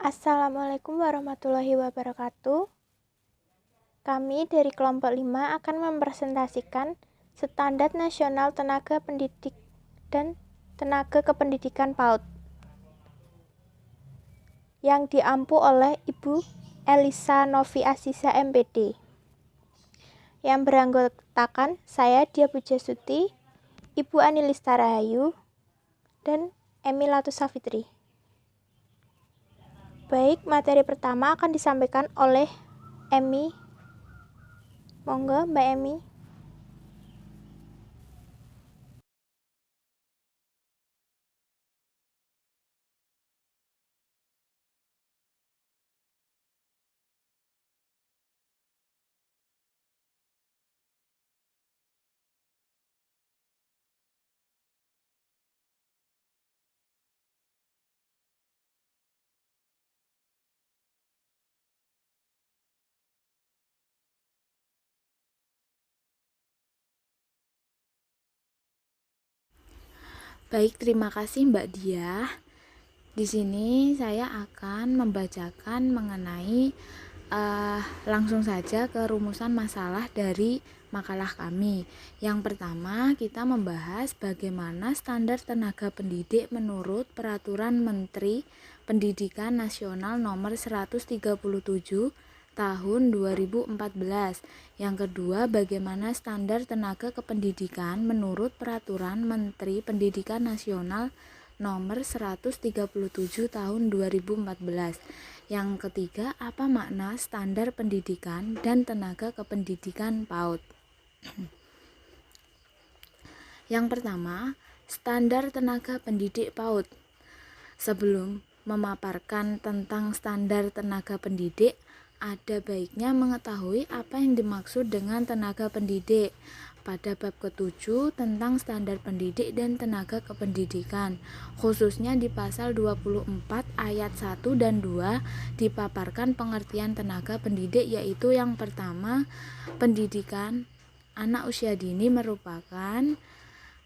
Assalamualaikum warahmatullahi wabarakatuh. Kami dari kelompok 5 akan mempresentasikan Standar Nasional Tenaga Pendidik dan Tenaga Kependidikan PAUD yang diampu oleh Ibu Elisa Novi Aziza MPD, yang beranggotakan saya Dia Pujasuti, Ibu Anilista Rahayu, dan Emi Latusa Fitri. Baik, materi pertama akan disampaikan oleh Emi. Monggo, Mbak Emi. Baik, terima kasih Mbak Diah. Di sini saya akan membacakan mengenai langsung saja ke rumusan masalah dari makalah kami. Yang pertama, kita membahas bagaimana standar tenaga pendidik menurut Peraturan Menteri Pendidikan Nasional Nomor 137 Tahun 2014. Yang kedua, bagaimana standar tenaga kependidikan menurut Peraturan Menteri Pendidikan Nasional Nomor 137 Tahun 2014. Yang ketiga, apa makna standar pendidikan dan tenaga kependidikan PAUD? Yang pertama, standar tenaga pendidik PAUD. Sebelum memaparkan tentang standar tenaga pendidik, ada baiknya mengetahui apa yang dimaksud dengan tenaga pendidik. Pada bab ke-7 tentang standar pendidik dan tenaga kependidikan, khususnya di pasal 24 ayat 1 dan 2 dipaparkan pengertian tenaga pendidik, yaitu yang pertama, pendidikan anak usia dini merupakan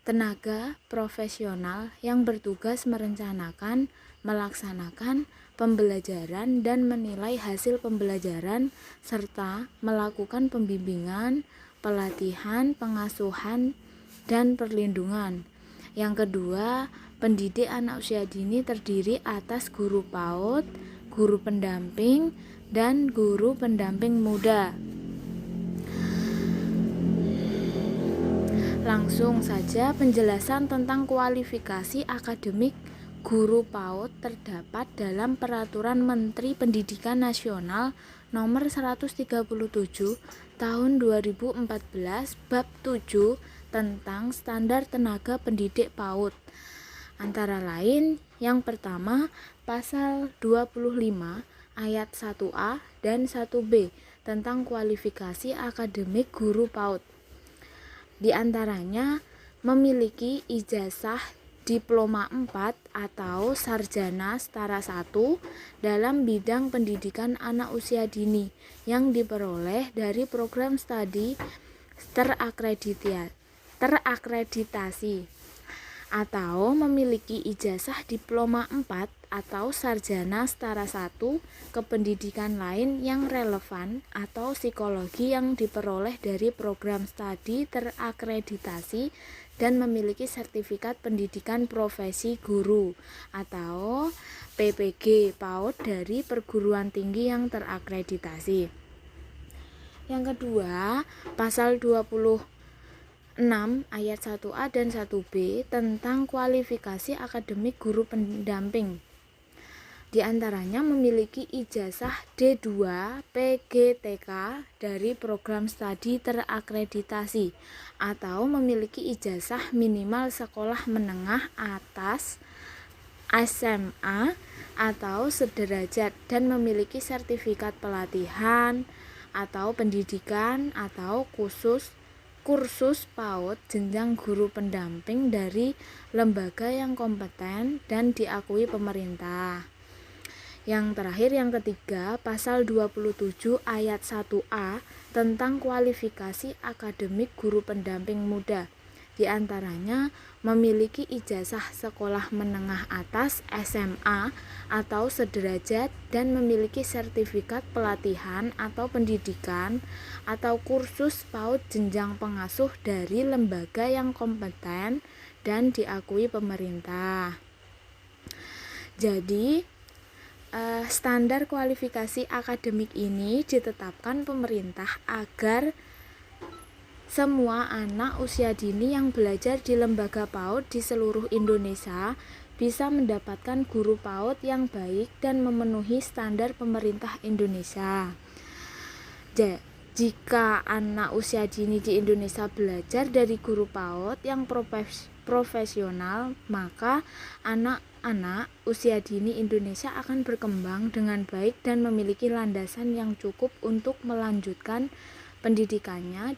tenaga profesional yang bertugas merencanakan, melaksanakan pembelajaran dan menilai hasil pembelajaran serta melakukan pembimbingan, pelatihan, pengasuhan, dan perlindungan. Yang kedua, pendidik anak usia dini terdiri atas guru PAUD, guru pendamping, dan guru pendamping muda. Langsung saja penjelasan tentang kualifikasi akademik guru PAUD terdapat dalam Peraturan Menteri Pendidikan Nasional Nomor 137 Tahun 2014 Bab 7 tentang Standar Tenaga Pendidik PAUD. Antara lain, yang pertama, pasal 25 ayat 1A dan 1B tentang kualifikasi akademik guru PAUD. Di antaranya memiliki ijazah diploma 4 atau sarjana setara 1 dalam bidang pendidikan anak usia dini yang diperoleh dari program studi terakreditasi, atau memiliki ijazah diploma 4 atau sarjana setara 1 kependidikan lain yang relevan atau psikologi yang diperoleh dari program studi terakreditasi dan memiliki sertifikat pendidikan profesi guru atau PPG PAUD dari perguruan tinggi yang terakreditasi. Yang kedua, pasal 26 ayat 1A dan 1B tentang kualifikasi akademik guru pendamping. Di antaranya memiliki ijazah D2 PGTK dari program studi terakreditasi atau memiliki ijazah minimal sekolah menengah atas SMA atau sederajat dan memiliki sertifikat pelatihan atau pendidikan atau kursus PAUD jenjang guru pendamping dari lembaga yang kompeten dan diakui pemerintah. Yang terakhir, yang ketiga, pasal 27 ayat 1A tentang kualifikasi akademik guru pendamping muda. Di antaranya memiliki ijazah sekolah menengah atas SMA atau sederajat dan memiliki sertifikat pelatihan atau pendidikan atau kursus PAUD jenjang pengasuh dari lembaga yang kompeten dan diakui pemerintah. Jadi, standar kualifikasi akademik ini ditetapkan pemerintah agar semua anak usia dini yang belajar di lembaga PAUD di seluruh Indonesia bisa mendapatkan guru PAUD yang baik dan memenuhi standar pemerintah Indonesia. Jika anak usia dini di Indonesia belajar dari guru PAUD yang profesional, maka anak-anak usia dini Indonesia akan berkembang dengan baik dan memiliki landasan yang cukup untuk melanjutkan pendidikannya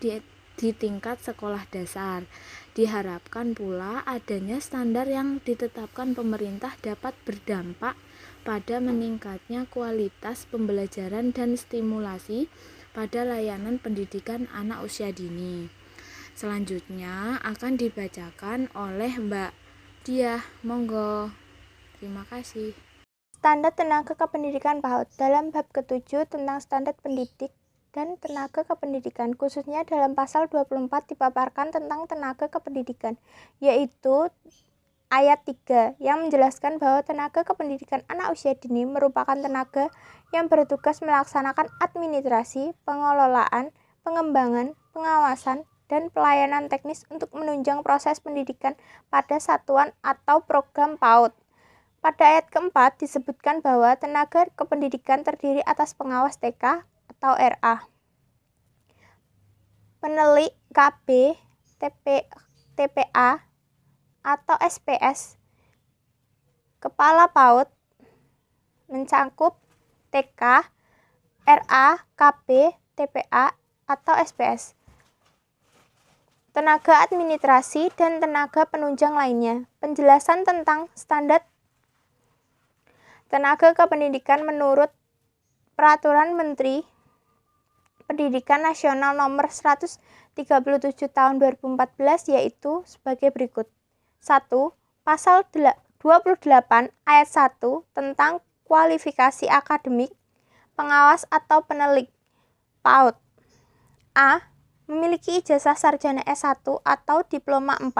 di tingkat sekolah dasar. Diharapkan pula adanya standar yang ditetapkan pemerintah dapat berdampak pada meningkatnya kualitas pembelajaran dan stimulasi pada layanan pendidikan anak usia dini. Selanjutnya akan dibacakan oleh Mbak Diah. Monggo. Terima kasih. Standar tenaga kependidikan PAUD dalam bab ke-7 tentang standar pendidik dan tenaga kependidikan, khususnya dalam pasal 24 dipaparkan tentang tenaga kependidikan, yaitu ayat 3 yang menjelaskan bahwa tenaga kependidikan anak usia dini merupakan tenaga yang bertugas melaksanakan administrasi, pengelolaan, pengembangan, pengawasan, dan pelayanan teknis untuk menunjang proses pendidikan pada satuan atau program PAUD. Pada ayat keempat disebutkan bahwa tenaga kependidikan terdiri atas pengawas TK atau RA, penelik KB, TPA atau SPS, kepala PAUD mencakup TK, RA, KB, TPA atau SPS, tenaga administrasi dan tenaga penunjang lainnya. Penjelasan tentang standar tenaga kependidikan menurut Peraturan Menteri Pendidikan Nasional Nomor 137 Tahun 2014 yaitu sebagai berikut. 1. Pasal 28 ayat 1 tentang kualifikasi akademik pengawas atau penelik PAUD. A. Memiliki ijazah sarjana S1 atau diploma 4.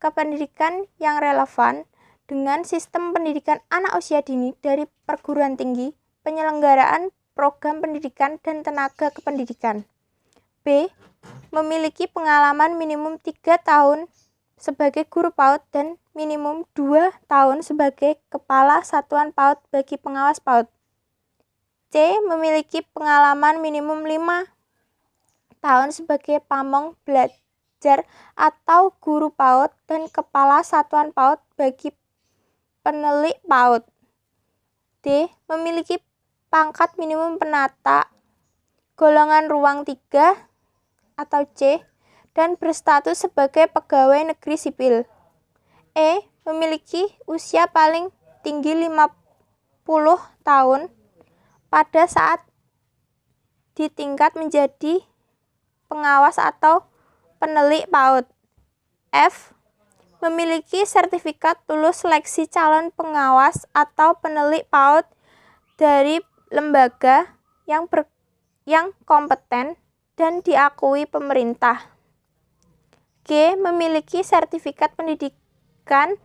Kependidikan yang relevan dengan sistem pendidikan anak usia dini dari perguruan tinggi, penyelenggaraan program pendidikan dan tenaga kependidikan. B. Memiliki pengalaman minimum 3 tahun sebagai guru PAUD dan minimum 2 tahun sebagai kepala satuan PAUD bagi pengawas PAUD. C. Memiliki pengalaman minimum 5 tahun sebagai pamong belajar atau guru PAUD dan kepala satuan PAUD bagi penelik PAUD. D. Memiliki pangkat minimum penata golongan ruang 3 atau C dan berstatus sebagai pegawai negeri sipil. E. Memiliki usia paling tinggi 50 tahun pada saat ditingkat menjadi pengawas atau penelik PAUD. F. Memiliki sertifikat lulus seleksi calon pengawas atau penelik PAUD dari lembaga yang kompeten dan diakui pemerintah. G. Memiliki sertifikat pendidikan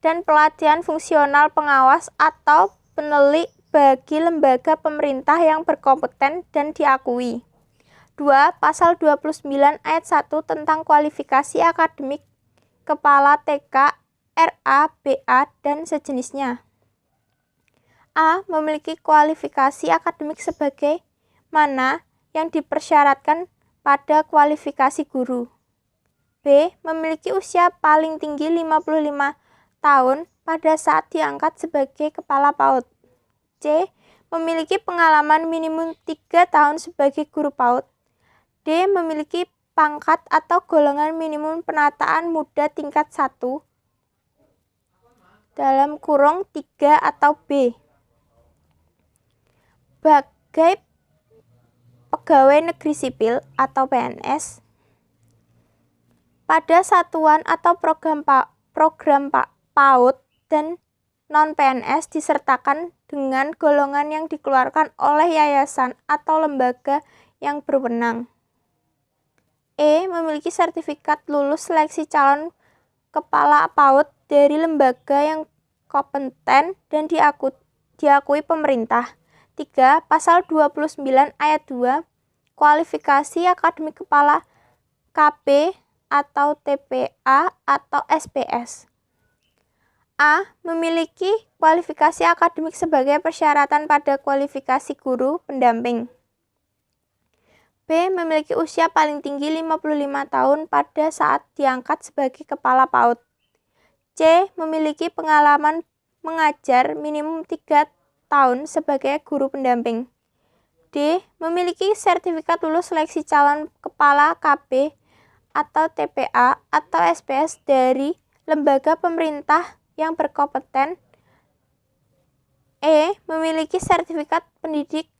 dan pelatihan fungsional pengawas atau penelik bagi lembaga pemerintah yang berkompeten dan diakui. 2. Pasal 29 ayat 1 tentang kualifikasi akademik kepala TK, RA, BA, dan sejenisnya. A. Memiliki kualifikasi akademik sebagai mana yang dipersyaratkan pada kualifikasi guru. B. Memiliki usia paling tinggi 55 tahun pada saat diangkat sebagai kepala PAUD. C. Memiliki pengalaman minimum 3 tahun sebagai guru PAUD. D. Memiliki pangkat atau golongan minimum penataan muda tingkat 1 (3) atau B. Sebagai pegawai negeri sipil atau PNS, pada satuan atau program PAUD dan non-PNS disertakan dengan golongan yang dikeluarkan oleh yayasan atau lembaga yang berwenang. Memiliki sertifikat lulus seleksi calon kepala PAUD dari lembaga yang kompeten dan diakui pemerintah. 3. Pasal 29 ayat 2, kualifikasi akademik kepala KP atau TPA atau SPS. Memiliki kualifikasi akademik sebagai persyaratan pada kualifikasi guru pendamping. B. Memiliki usia paling tinggi 55 tahun pada saat diangkat sebagai kepala PAUD. C. Memiliki pengalaman mengajar minimum 3 tahun sebagai guru pendamping. D. Memiliki sertifikat lulus seleksi calon kepala KP atau TPA atau SPS dari lembaga pemerintah yang berkompeten. Memiliki sertifikat pendidik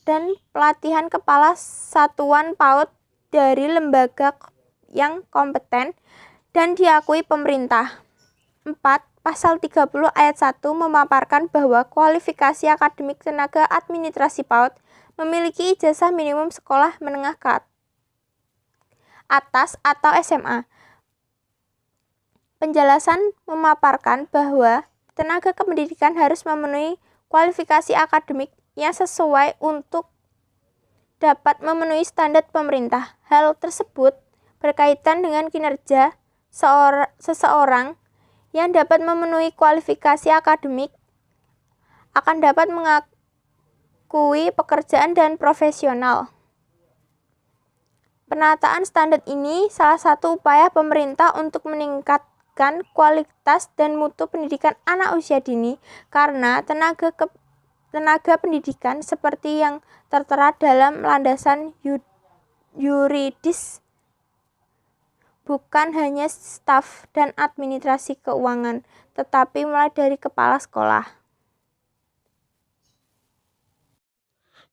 dan pelatihan kepala satuan PAUD dari lembaga yang kompeten dan diakui pemerintah. 4. Pasal 30 ayat 1 memaparkan bahwa kualifikasi akademik tenaga administrasi PAUD memiliki ijazah minimum sekolah menengah ke atas atau SMA. Penjelasan memaparkan bahwa tenaga kependidikan harus memenuhi kualifikasi akademik yang sesuai untuk dapat memenuhi standar pemerintah. Hal tersebut berkaitan dengan kinerja seseorang yang dapat memenuhi kualifikasi akademik akan dapat mengakui pekerjaan dan profesional. Penataan standar ini salah satu upaya pemerintah untuk meningkatkan kualitas dan mutu pendidikan anak usia dini karena tenaga pendidikan seperti yang tertera dalam landasan yuridis bukan hanya staf dan administrasi keuangan, tetapi mulai dari kepala sekolah.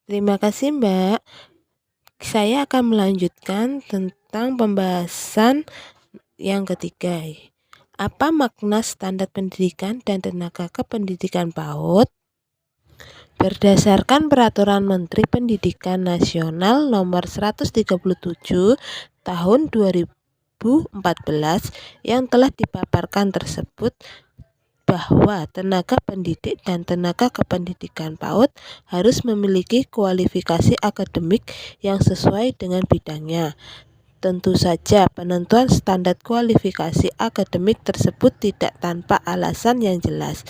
Terima kasih, Mbak. Saya akan melanjutkan tentang pembahasan yang ketiga. Apa makna standar pendidikan dan tenaga kependidikan PAUD? Berdasarkan Peraturan Menteri Pendidikan Nasional Nomor 137 Tahun 2014 yang telah dipaparkan tersebut, bahwa tenaga pendidik dan tenaga kependidikan PAUD harus memiliki kualifikasi akademik yang sesuai dengan bidangnya. Tentu saja penentuan standar kualifikasi akademik tersebut tidak tanpa alasan yang jelas.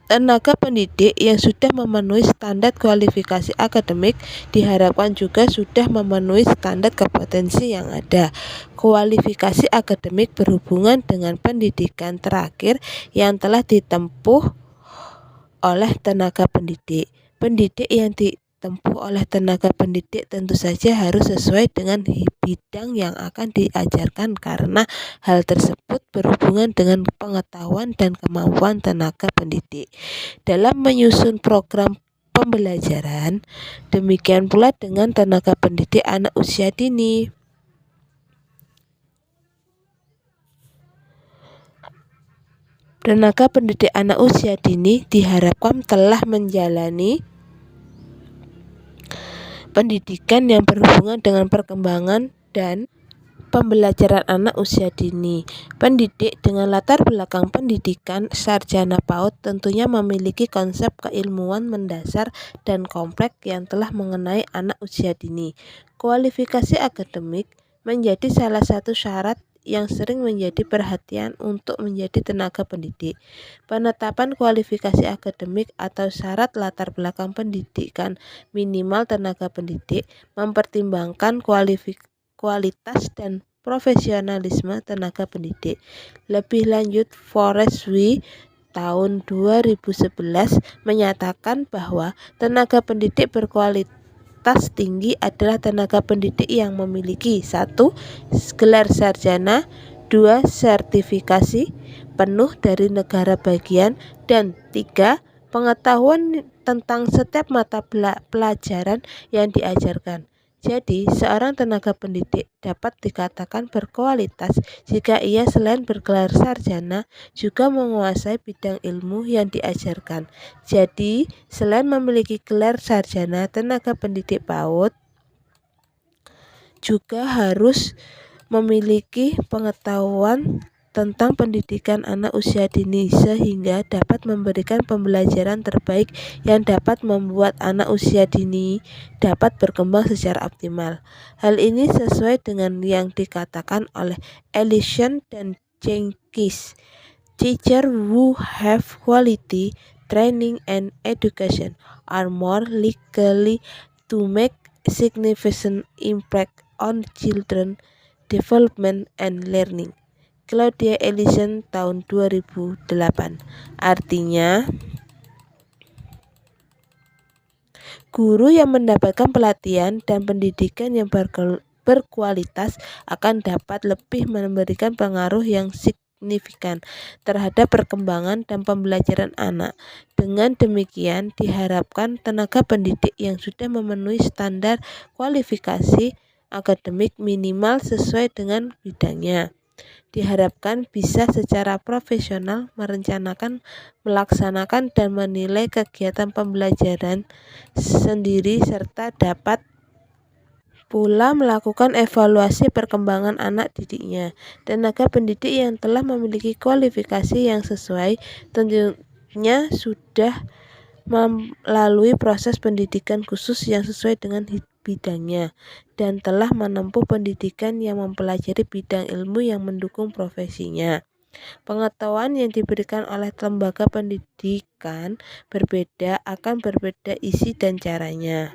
Tenaga pendidik yang sudah memenuhi standar kualifikasi akademik diharapkan juga sudah memenuhi standar kompetensi yang ada. Kualifikasi akademik berhubungan dengan pendidikan terakhir yang telah ditempuh oleh tenaga pendidik. Pendidik yang ditempuh oleh tenaga pendidik tentu saja harus sesuai dengan bidang yang akan diajarkan karena hal tersebut berhubungan dengan pengetahuan dan kemampuan tenaga pendidik dalam menyusun program pembelajaran. Demikian pula dengan tenaga pendidik anak usia dini. Tenaga pendidik anak usia dini diharapkan telah menjalani pendidikan yang berhubungan dengan perkembangan dan pembelajaran anak usia dini. Pendidik dengan latar belakang pendidikan sarjana PAUD tentunya memiliki konsep keilmuan mendasar dan kompleks yang telah mengenai anak usia dini. Kualifikasi akademik menjadi salah satu syarat yang sering menjadi perhatian untuk menjadi tenaga pendidik. Penetapan kualifikasi akademik atau syarat latar belakang pendidikan minimal tenaga pendidik mempertimbangkan kualitas dan profesionalisme tenaga pendidik. Lebih lanjut, Forest W tahun 2011 menyatakan bahwa tenaga pendidik berkualitas tinggi adalah tenaga pendidik yang memiliki 1. Gelar sarjana, 2. Sertifikasi penuh dari negara bagian, dan 3. Pengetahuan tentang setiap mata pelajaran yang diajarkan. Jadi, seorang tenaga pendidik dapat dikatakan berkualitas jika ia selain bergelar sarjana juga menguasai bidang ilmu yang diajarkan. Jadi, selain memiliki gelar sarjana, tenaga pendidik PAUD juga harus memiliki pengetahuan tentang pendidikan anak usia dini sehingga dapat memberikan pembelajaran terbaik yang dapat membuat anak usia dini dapat berkembang secara optimal. Hal ini sesuai dengan yang dikatakan oleh Ellison dan Jenkins. Teachers who have quality training and education are more likely to make significant impact on children development and learning. Claudia Ellison tahun 2008. Artinya, guru yang mendapatkan pelatihan dan pendidikan yang berkualitas akan dapat lebih memberikan pengaruh yang signifikan terhadap perkembangan dan pembelajaran anak. Dengan demikian, diharapkan tenaga pendidik yang sudah memenuhi standar kualifikasi akademik minimal sesuai dengan bidangnya diharapkan bisa secara profesional merencanakan, melaksanakan, dan menilai kegiatan pembelajaran sendiri serta dapat pula melakukan evaluasi perkembangan anak didiknya. Tenaga pendidik yang telah memiliki kualifikasi yang sesuai tentunya sudah melalui proses pendidikan khusus yang sesuai dengan bidangnya dan telah menempuh pendidikan yang mempelajari bidang ilmu yang mendukung profesinya. Pengetahuan yang diberikan oleh lembaga pendidikan akan berbeda isi dan caranya.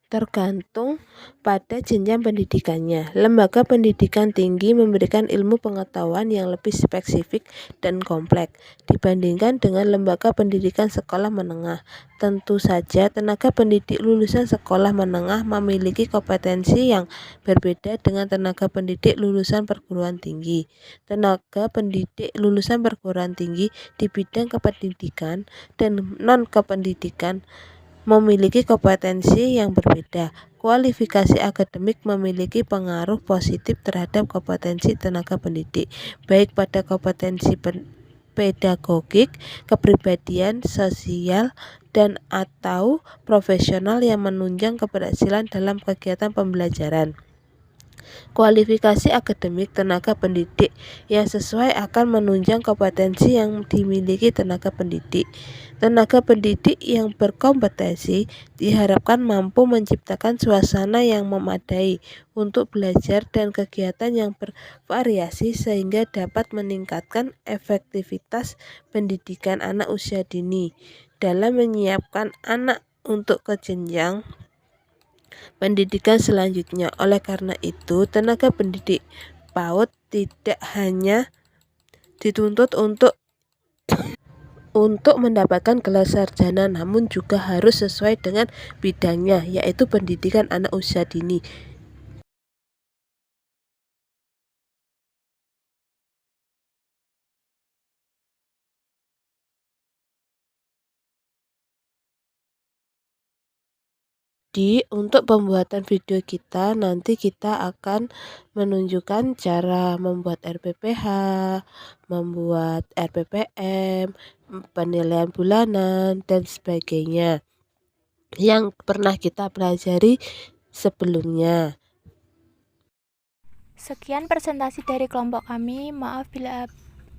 Tergantung pada jenjang pendidikannya. Lembaga pendidikan tinggi memberikan ilmu pengetahuan yang lebih spesifik dan kompleks dibandingkan dengan lembaga pendidikan sekolah menengah. Tentu saja tenaga pendidik lulusan sekolah menengah memiliki kompetensi yang berbeda dengan tenaga pendidik lulusan perguruan tinggi. Tenaga pendidik lulusan perguruan tinggi di bidang kependidikan dan non-kependidikan memiliki kompetensi yang berbeda. Kualifikasi akademik memiliki pengaruh positif terhadap kompetensi tenaga pendidik, baik pada kompetensi pedagogik, kepribadian, sosial, dan atau profesional yang menunjang keberhasilan dalam kegiatan pembelajaran. Kualifikasi akademik tenaga pendidik yang sesuai akan menunjang kompetensi yang dimiliki tenaga pendidik. Tenaga pendidik yang berkompetensi diharapkan mampu menciptakan suasana yang memadai untuk belajar dan kegiatan yang bervariasi sehingga dapat meningkatkan efektivitas pendidikan anak usia dini dalam menyiapkan anak untuk ke jenjang pendidikan selanjutnya. Oleh karena itu, tenaga pendidik PAUD tidak hanya dituntut untuk mendapatkan gelar sarjana, namun juga harus sesuai dengan bidangnya, yaitu pendidikan anak usia dini. Untuk pembuatan video kita, nanti kita akan menunjukkan cara membuat RPPH, membuat RPPM, penilaian bulanan, dan sebagainya yang pernah kita pelajari sebelumnya. Sekian presentasi dari kelompok kami. Maaf bila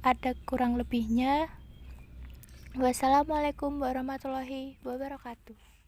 ada kurang lebihnya. Wassalamualaikum warahmatullahi wabarakatuh.